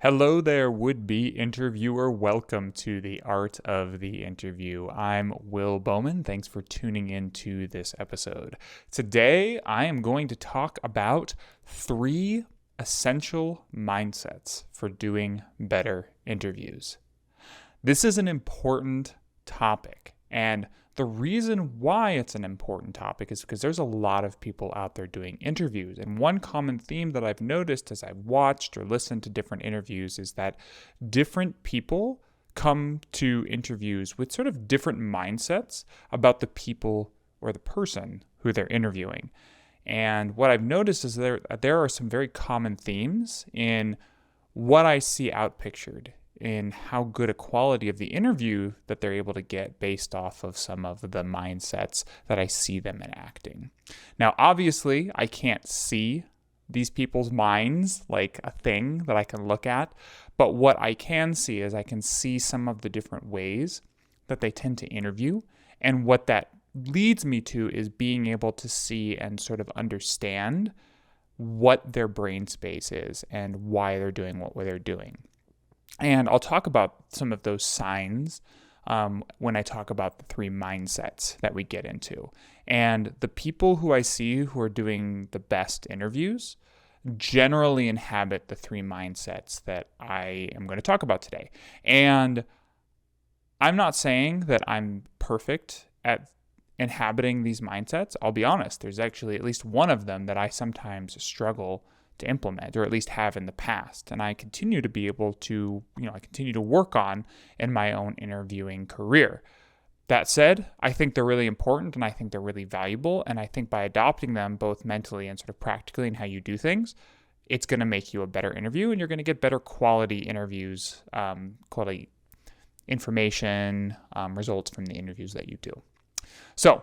Hello there, would-be interviewer. Welcome to the Art of the Interview. I'm Will Bowman. Thanks for tuning into this episode. Today, I am going to talk about 3 essential mindsets for doing better interviews. This is an important topic, and the reason why it's an important topic is because there's a lot of people out there doing interviews. And one common theme that I've noticed as I've watched or listened to different interviews is that different people come to interviews with sort of different mindsets about the people or the person who they're interviewing. And what I've noticed is there are some very common themes in what I see outpictured in how good a quality of the interview that they're able to get based off of some of the mindsets that I see them enacting. Now, obviously, I can't see these people's minds like a thing that I can look at, but what I can see is I can see some of the different ways that they tend to interview, and what that leads me to is being able to see and sort of understand what their brain space is and why they're doing what they're doing. And I'll talk about some of those signs when I talk about the 3 mindsets that we get into. And the people who I see who are doing the best interviews generally inhabit the 3 mindsets that I am going to talk about today. And I'm not saying that I'm perfect at inhabiting these mindsets. I'll be honest, there's actually at least one of them that I sometimes struggle to implement, or at least have in the past. And I continue to be able to, I continue to work on in my own interviewing career. That said, I think they're really important and I think they're really valuable. And I think by adopting them both mentally and sort of practically in how you do things, it's going to make you a better interview and you're going to get better quality interviews, quality information, results from the interviews that you do. So,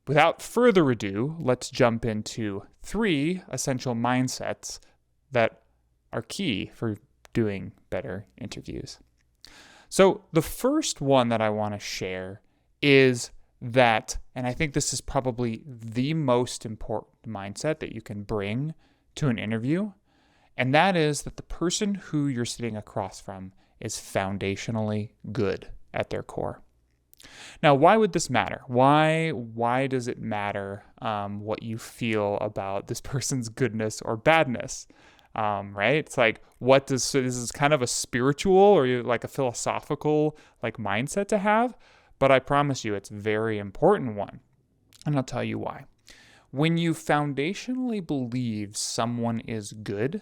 without further ado, let's jump into 3 essential mindsets that are key for doing better interviews. So the first one that I want to share is that, and I think this is probably the most important mindset that you can bring to an interview, and that is that the person who you're sitting across from is foundationally good at their core. Now, why would this matter? Why does it matter what you feel about this person's goodness or badness? Right? It's like, so this is kind of a spiritual or like a philosophical like mindset to have, but I promise you it's a very important one. And I'll tell you why. When you foundationally believe someone is good,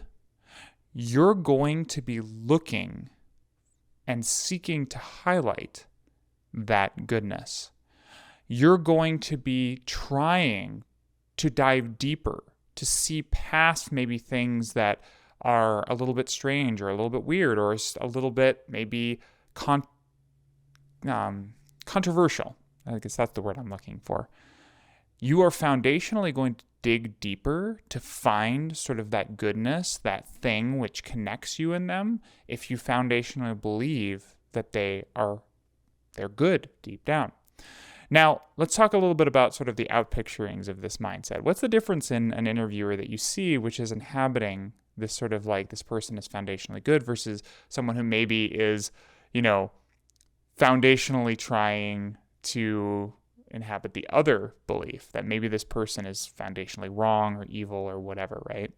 you're going to be looking and seeking to highlight that goodness. You're going to be trying to dive deeper, to see past maybe things that are a little bit strange or a little bit weird or a little bit maybe controversial. I guess that's the word I'm looking for. You are foundationally going to dig deeper to find sort of that goodness, that thing which connects you in them, if you foundationally believe that they're good deep down. Now, let's talk a little bit about sort of the outpicturings of this mindset. What's the difference in an interviewer that you see which is inhabiting this sort of like this person is foundationally good versus someone who maybe is, foundationally trying to inhabit the other belief that maybe this person is foundationally wrong or evil or whatever, right?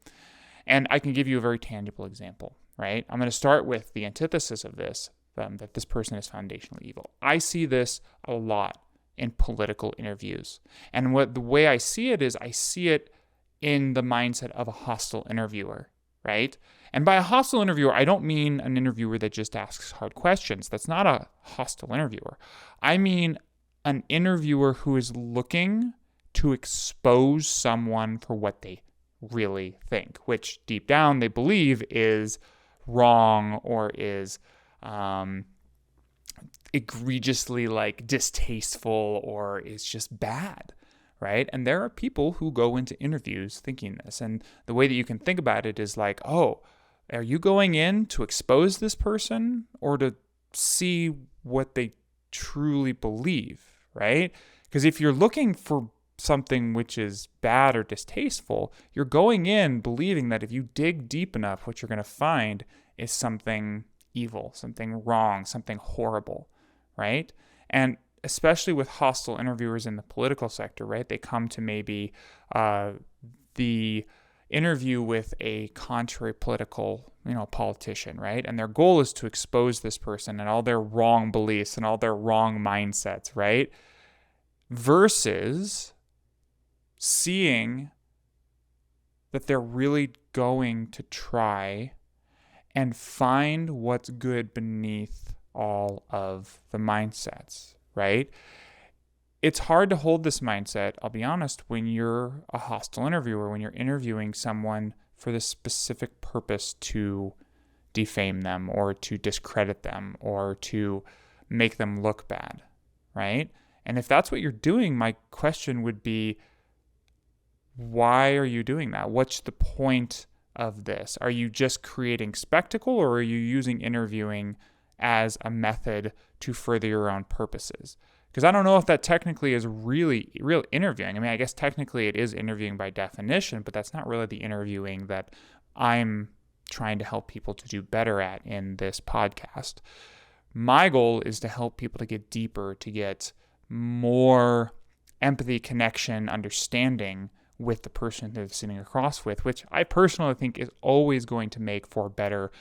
And I can give you a very tangible example, right? I'm going to start with the antithesis of this, that this person is foundationally evil. I see this a lot in political interviews. And the way I see it is I see it in the mindset of a hostile interviewer, right? And by a hostile interviewer, I don't mean an interviewer that just asks hard questions. That's not a hostile interviewer. I mean an interviewer who is looking to expose someone for what they really think, which deep down they believe is wrong or is egregiously like distasteful or is just bad, right? And there are people who go into interviews thinking this. And the way that you can think about it is like, oh, are you going in to expose this person or to see what they truly believe, right? Because if you're looking for something which is bad or distasteful, you're going in believing that if you dig deep enough, what you're going to find is something evil, something wrong, something horrible, right? And especially with hostile interviewers in the political sector, right? They come to maybe the interview with a contrary political, politician, right? And their goal is to expose this person and all their wrong beliefs and all their wrong mindsets, right? Versus seeing that they're really going to try and find what's good beneath all of the mindsets, right? It's hard to hold this mindset, I'll be honest, when you're a hostile interviewer, when you're interviewing someone for the specific purpose to defame them or to discredit them or to make them look bad, right? And if that's what you're doing, my question would be, why are you doing that? What's the point of this? Are you just creating spectacle, or are you using interviewing as a method to further your own purposes? Because I don't know if that technically is really real interviewing. I mean, I guess technically it is interviewing by definition, but that's not really the interviewing that I'm trying to help people to do better at in this podcast. My goal is to help people to get deeper, to get more empathy, connection, understanding with the person they're sitting across with, which I personally think is always going to make for better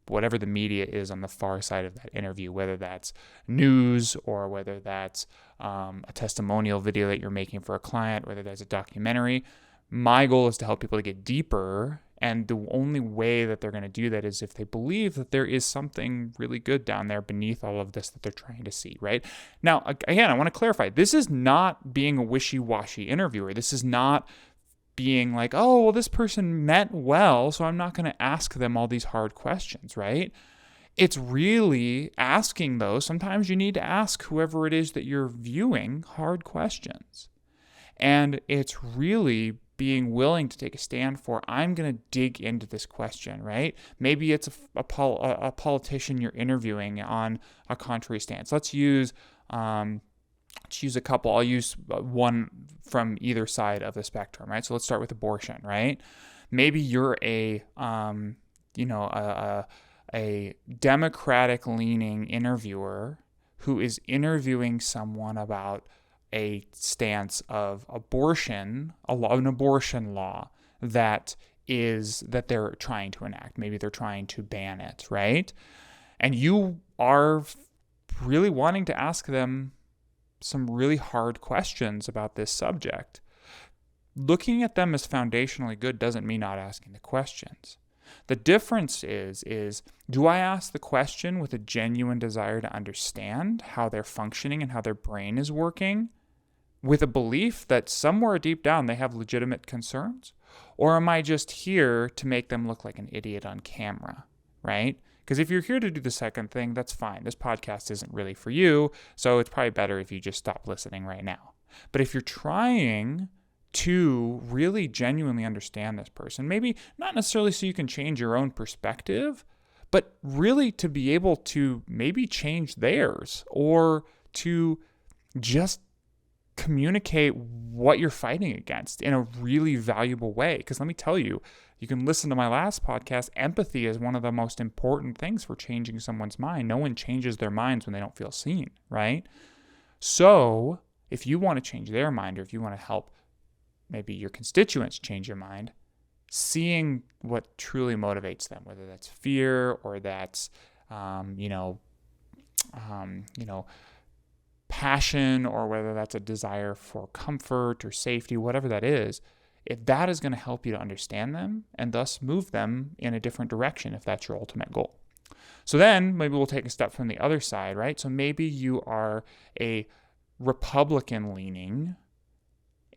whatever the media is on the far side of that interview, whether that's news or whether that's a testimonial video that you're making for a client, whether that's a documentary. My goal is to help people to get deeper, and the only way that they're going to do that is if they believe that there is something really good down there beneath all of this that they're trying to see, right? Now, again, I want to clarify, this is not being a wishy-washy interviewer. This is not being like, oh, well, this person meant well, so I'm not going to ask them all these hard questions, right? It's really asking those. Sometimes you need to ask whoever it is that you're viewing hard questions. And it's really being willing to take a stand for, I'm going to dig into this question, right? Maybe it's a politician you're interviewing on a contrary stance. Let's use a couple. I'll use one from either side of the spectrum, right? So let's start with abortion, right? Maybe you're a Democratic-leaning interviewer who is interviewing someone about a stance of abortion, an abortion law that they're trying to enact. Maybe they're trying to ban it, right? And you are really wanting to ask them some really hard questions about this subject. Looking at them as foundationally good doesn't mean not asking the questions. The difference is do I ask the question with a genuine desire to understand how they're functioning and how their brain is working, with a belief that somewhere deep down they have legitimate concerns? Or am I just here to make them look like an idiot on camera, right? Because if you're here to do the second thing, that's fine. This podcast isn't really for you, so it's probably better if you just stop listening right now. But if you're trying to really genuinely understand this person, maybe not necessarily so you can change your own perspective, but really to be able to maybe change theirs, or to just communicate what you're fighting against in a really valuable way. Because let me tell you, you can listen to my last podcast, empathy is one of the most important things for changing someone's mind. No one changes their minds when they don't feel seen, right? So if you want to change their mind, or if you want to help maybe your constituents change your mind, seeing what truly motivates them, whether that's fear or that's, passion, or whether that's a desire for comfort or safety, whatever that is, if that is going to help you to understand them and thus move them in a different direction, if that's your ultimate goal. So then maybe we'll take a step from the other side, right? So maybe you are a Republican-leaning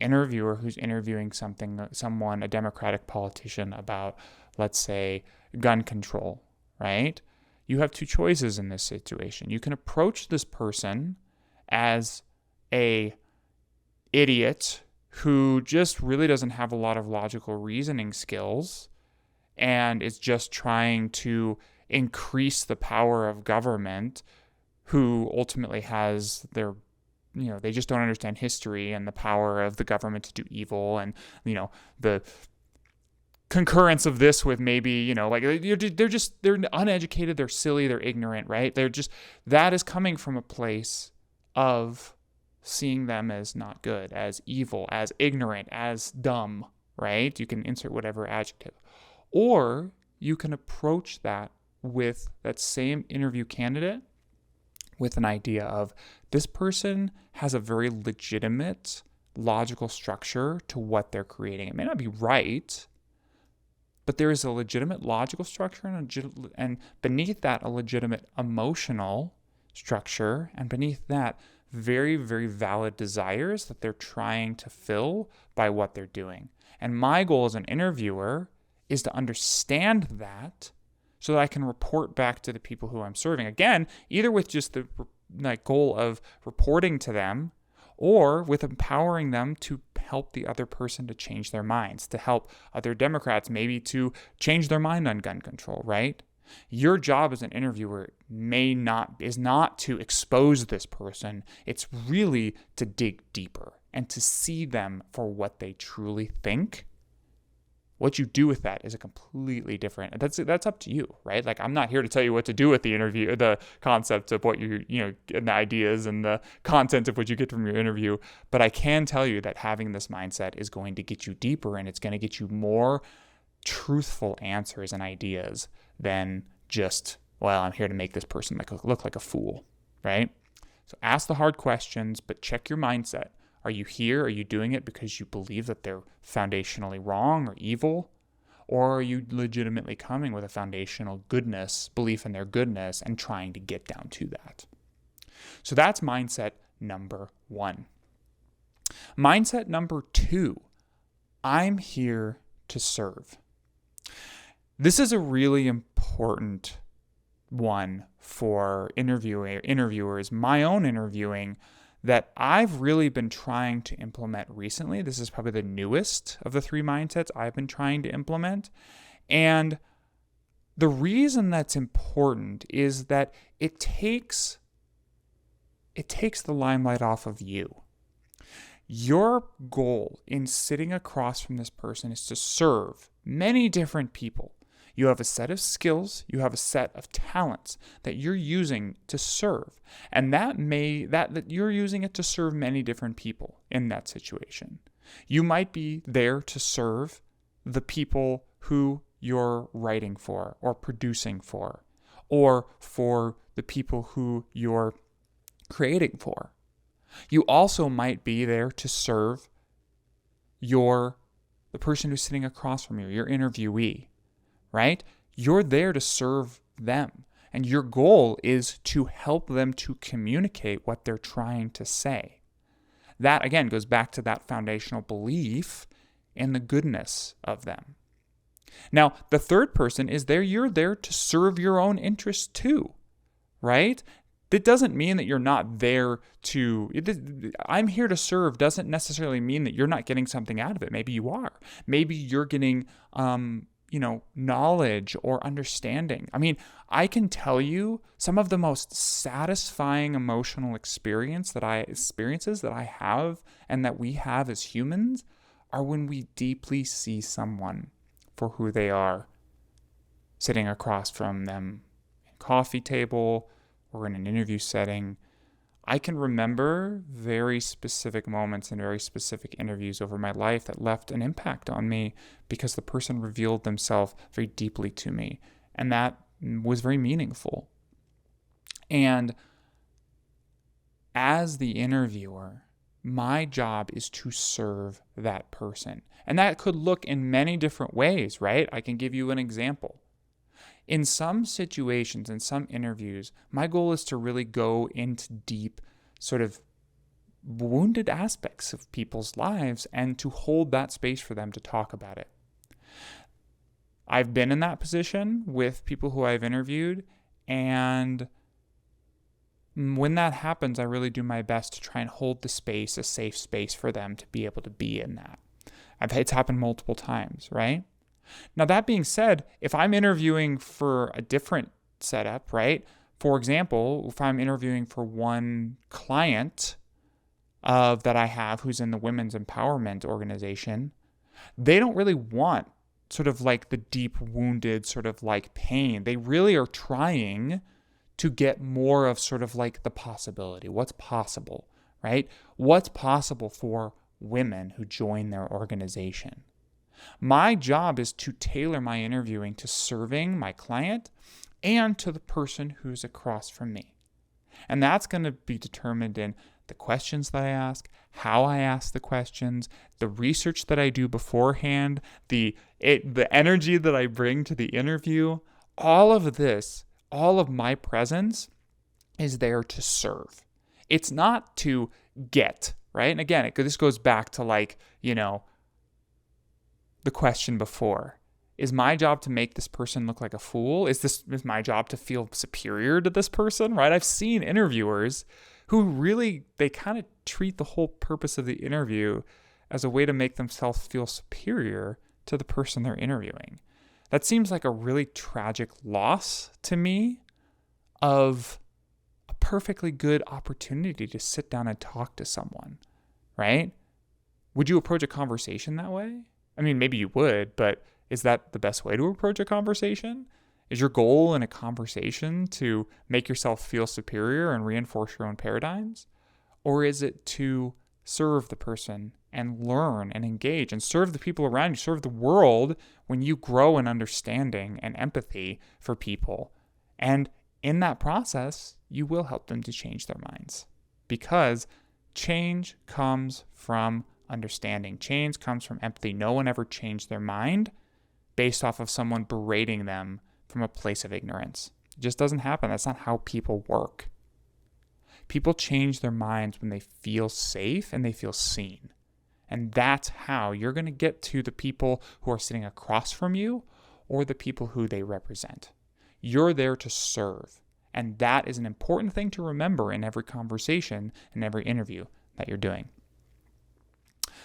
interviewer who's interviewing someone, a Democratic politician, about, let's say, gun control, right? You have two choices in this situation. You can approach this person as a idiot who just really doesn't have a lot of logical reasoning skills and is just trying to increase the power of government, who ultimately has their, they just don't understand history and the power of the government to do evil, and, the concurrence of this with maybe, like they're uneducated, they're silly, they're ignorant, right? That is coming from a place of seeing them as not good, as evil, as ignorant, as dumb, right? You can insert whatever adjective. Or you can approach that with that same interview candidate with an idea of this person has a very legitimate logical structure to what they're creating. It may not be right, but there is a legitimate logical structure and beneath that a legitimate emotional structure, and beneath that very, very valid desires that they're trying to fill by what they're doing. And my goal as an interviewer is to understand that so that I can report back to the people who I'm serving. Again, either with just the goal of reporting to them or with empowering them to help the other person to change their minds, to help other Democrats maybe to change their mind on gun control, right? Your job as an interviewer is not to expose this person. It's really to dig deeper and to see them for what they truly think. What you do with that is a completely different. That's up to you, right? Like, I'm not here to tell you what to do with the interview, the concept of what and the ideas and the content of what you get from your interview. But I can tell you that having this mindset is going to get you deeper, and it's going to get you more truthful answers and ideas than just, well, I'm here to make this person look like a fool, right? So ask the hard questions, but check your mindset. Are you here? Are you doing it because you believe that they're foundationally wrong or evil? Or are you legitimately coming with a foundational goodness, belief in their goodness, and trying to get down to that? So that's mindset number 1. Mindset number 2, I'm here to serve. This is a really important one for interviewers, my own interviewing, that I've really been trying to implement recently. This is probably the newest of the 3 mindsets I've been trying to implement. And the reason that's important is that it takes the limelight off of you. Your goal in sitting across from this person is to serve many different people. You have a set of skills, you have a set of talents that you're using to serve. And that you're using it to serve many different people in that situation. You might be there to serve the people who you're writing for or producing for, or for the people who you're creating for. You also might be there to serve the person who's sitting across from you, your interviewee. Right? You're there to serve them. And your goal is to help them to communicate what they're trying to say. That, again, goes back to that foundational belief in the goodness of them. Now, the third person is there. You're there to serve your own interests too, right? That doesn't mean that you're not there I'm here to serve doesn't necessarily mean that you're not getting something out of it. Maybe you are. Maybe you're getting knowledge or understanding. I mean, I can tell you some of the most satisfying emotional experiences that I have and that we have as humans are when we deeply see someone for who they are, sitting across from them at a coffee table or in an interview setting. I can remember very specific moments and very specific interviews over my life that left an impact on me because the person revealed themselves very deeply to me. And that was very meaningful. And as the interviewer, my job is to serve that person. And that could look in many different ways, right? I can give you an example. In some situations, in some interviews, my goal is to really go into deep, sort of wounded aspects of people's lives and to hold that space for them to talk about it. I've been in that position with people who I've interviewed, and when that happens, I really do my best to try and hold the space, a safe space for them to be able to be in that. It's happened multiple times, right? Now, that being said, if I'm interviewing for a different setup, right? For example, if I'm interviewing for one client that I have who's in the women's empowerment organization, they don't really want sort of like the deep wounded sort of like pain. They really are trying to get more of sort of like the possibility. What's possible, right? What's possible for women who join their organization? My job is to tailor my interviewing to serving my client and to the person who's across from me. And that's going to be determined in the questions that I ask, how I ask the questions, the research that I do beforehand, the energy that I bring to the interview. All of this, all of my presence is there to serve. It's not to get, right? And again, this goes back to like, the question before. Is my job to make this person look like a fool? Is my job to feel superior to this person, right? I've seen interviewers who really, they kind of treat the whole purpose of the interview as a way to make themselves feel superior to the person they're interviewing. That seems like a really tragic loss to me of a perfectly good opportunity to sit down and talk to someone, right? Would you approach a conversation that way? I mean, maybe you would, but is that the best way to approach a conversation? Is your goal in a conversation to make yourself feel superior and reinforce your own paradigms? Or is it to serve the person and learn and engage and serve the people around you, serve the world when you grow in understanding and empathy for people? And in that process, you will help them to change their minds, because change comes from understanding. Change comes from empathy. No one ever changed their mind based off of someone berating them from a place of ignorance. It just doesn't happen. That's not how people work. People change their minds when they feel safe and they feel seen. And that's how you're going to get to the people who are sitting across from you or the people who they represent. You're there to serve. And that is an important thing to remember in every conversation and every interview that you're doing.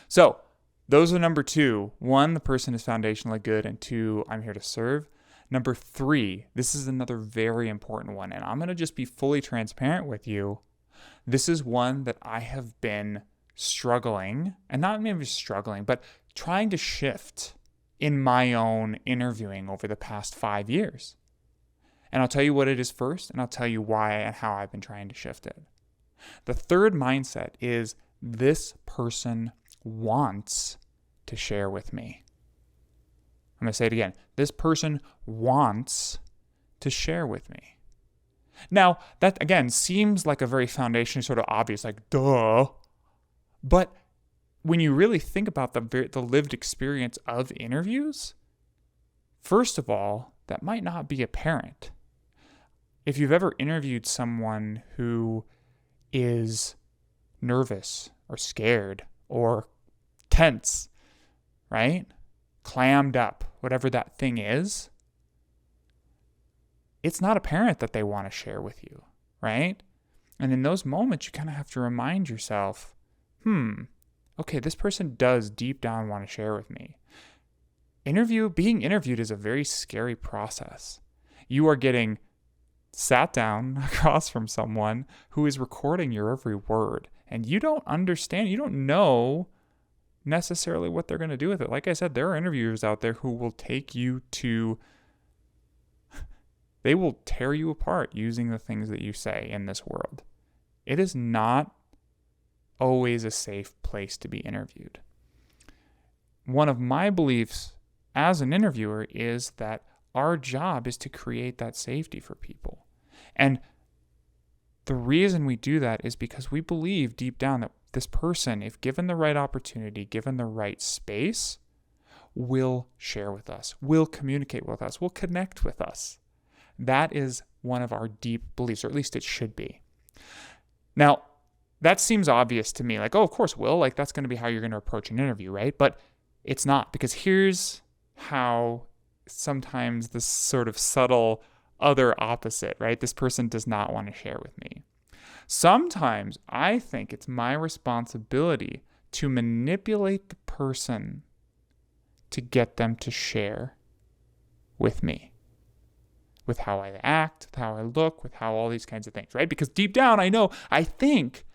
So those are number 2. 1, the person is foundationally good, and 2, I'm here to serve. Number 3, this is another very important one, and I'm going to just be fully transparent with you. This is one that I have been struggling, and not maybe struggling, but trying to shift in my own interviewing over the past 5 years. And I'll tell you what it is first, and I'll tell you why and how I've been trying to shift it. The third mindset is this person wants to share with me. I'm going to say it again. This person wants to share with me. Now, that again seems like a very foundationally sort of obvious, like, duh. But when you really think about the lived experience of interviews, first of all, that might not be apparent. If you've ever interviewed someone who is nervous or scared or tense, right? Clammed up, whatever that thing is, it's not apparent that they want to share with you, right? And in those moments, you kind of have to remind yourself, okay, this person does deep down want to share with me. Being interviewed is a very scary process. You are getting sat down across from someone who is recording your every word, and you don't understand, you don't know necessarily what they're going to do with it. Like I said, there are interviewers out there who will they will tear you apart using the things that you say in this world. It is not always a safe place to be interviewed. One of my beliefs as an interviewer is that our job is to create that safety for people. And the reason we do that is because we believe deep down that this person, if given the right opportunity, given the right space, will share with us, will communicate with us, will connect with us. That is one of our deep beliefs, or at least it should be. Now, that seems obvious to me, like, oh, of course, Will, like that's going to be how you're going to approach an interview, right? But it's not, because here's how sometimes this sort of subtle other opposite, right? This person does not want to share with me. Sometimes I think it's my responsibility to manipulate the person to get them to share with me, with how I act, with how I look, with how all these kinds of things, right? Because deep down, I think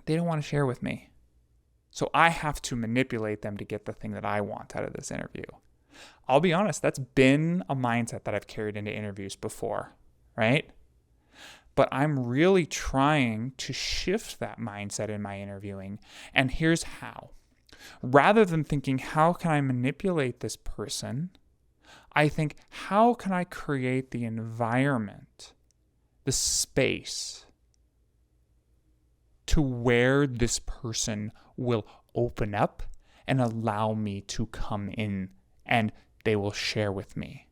they don't want to share with me. So I have to manipulate them to get the thing that I want out of this interview. I'll be honest, that's been a mindset that I've carried into interviews before, right? But I'm really trying to shift that mindset in my interviewing. And here's how. Rather than thinking, how can I manipulate this person? I think, how can I create the environment, the space to where this person will open up and allow me to come in and they will share with me.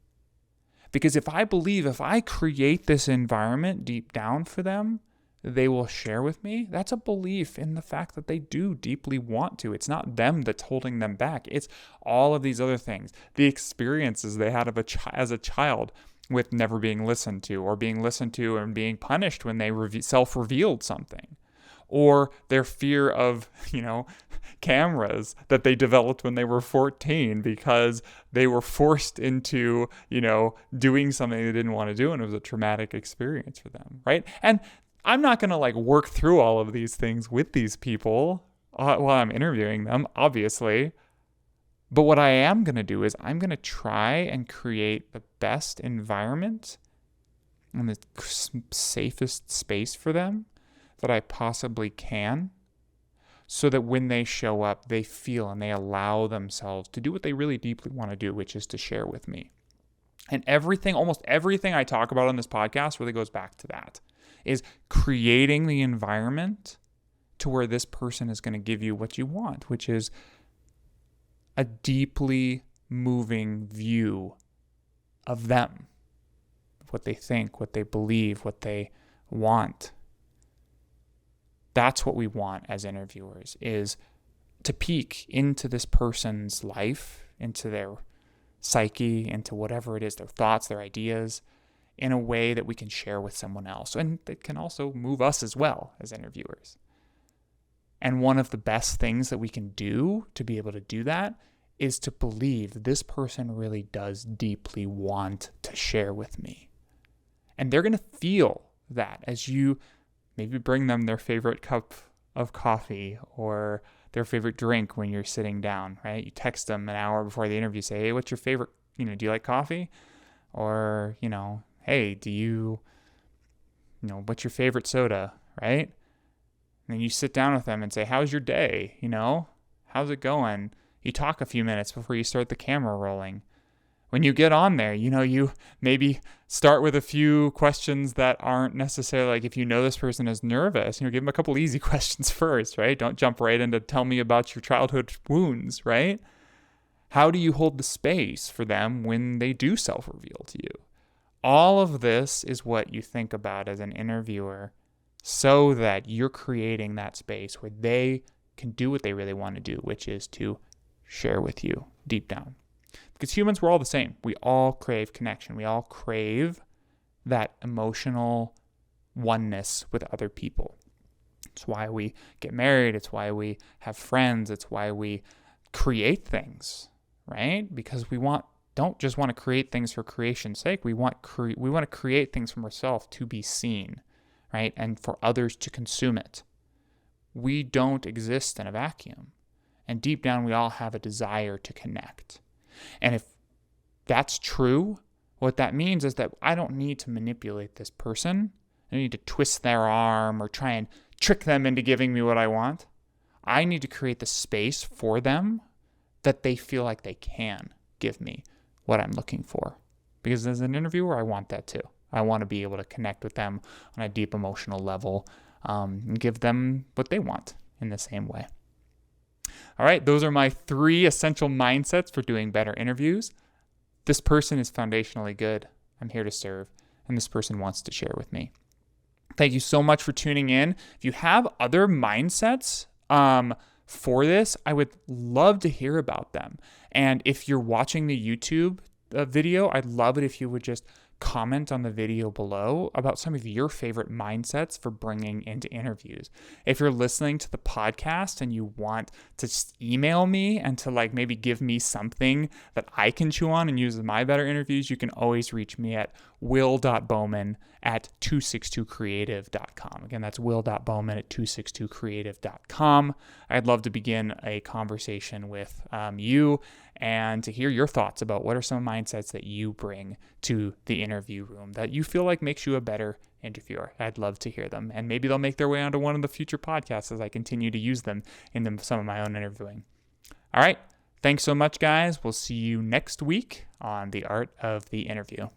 Because if I create this environment deep down for them, they will share with me, that's a belief in the fact that they do deeply want to. It's not them that's holding them back. It's all of these other things. The experiences they had as a child with never being listened to, or being listened to and being punished when they self-revealed something. Or their fear of, cameras that they developed when they were 14 because they were forced into, doing something they didn't want to do, and it was a traumatic experience for them, right? And I'm not going to work through all of these things with these people while I'm interviewing them, obviously. But what I am going to do is I'm going to try and create the best environment and the safest space for them that I possibly can, so that when they show up, they feel and they allow themselves to do what they really deeply want to do, which is to share with me. And almost everything I talk about on this podcast really goes back to that, is creating the environment to where this person is going to give you what you want, which is a deeply moving view of them, what they think, what they believe, what they want. That's what we want as interviewers, is to peek into this person's life, into their psyche, into whatever it is, their thoughts, their ideas, in a way that we can share with someone else. And that can also move us as well as interviewers. And one of the best things that we can do to be able to do that is to believe this person really does deeply want to share with me. And they're going to feel that as you maybe bring them their favorite cup of coffee or their favorite drink when you're sitting down, right? You text them an hour before the interview, say, hey, what's your favorite, do you like coffee? Or, hey, what's your favorite soda, right? And then you sit down with them and say, how's your day? How's it going? You talk a few minutes before you start the camera rolling. When you get on there, you maybe start with a few questions that aren't necessarily, if this person is nervous, give them a couple easy questions first, right? Don't jump right into tell me about your childhood wounds, right? How do you hold the space for them when they do self-reveal to you? All of this is what you think about as an interviewer, so that you're creating that space where they can do what they really want to do, which is to share with you deep down. Because humans, we're all the same. We all crave connection. We all crave that emotional oneness with other people. It's why we get married. It's why we have friends. It's why we create things, right? Because we don't just want to create things for creation's sake. We want to create things from ourselves to be seen, right? And for others to consume it. We don't exist in a vacuum. And deep down, we all have a desire to connect. And if that's true, what that means is that I don't need to manipulate this person. I don't need to twist their arm or try and trick them into giving me what I want. I need to create the space for them that they feel like they can give me what I'm looking for. Because as an interviewer, I want that too. I want to be able to connect with them on a deep emotional level and give them what they want in the same way. All right, those are my 3 essential mindsets for doing better interviews. This person is foundationally good. I'm here to serve, and this person wants to share with me. Thank you so much for tuning in. If you have other mindsets for this, I would love to hear about them. And if you're watching the YouTube video, I'd love it if you would just comment on the video below about some of your favorite mindsets for bringing into interviews. If you're listening to the podcast and you want to just email me and to maybe give me something that I can chew on and use in my better interviews, you can always reach me at will.bowman@262creative.com. Again, that's will.bowman@262creative.com. I'd love to begin a conversation with you and to hear your thoughts about what are some mindsets that you bring to the interview room that you feel like makes you a better interviewer. I'd love to hear them, and maybe they'll make their way onto one of the future podcasts as I continue to use them in some of my own interviewing. All right. Thanks so much, guys. We'll see you next week on The Art of the Interview.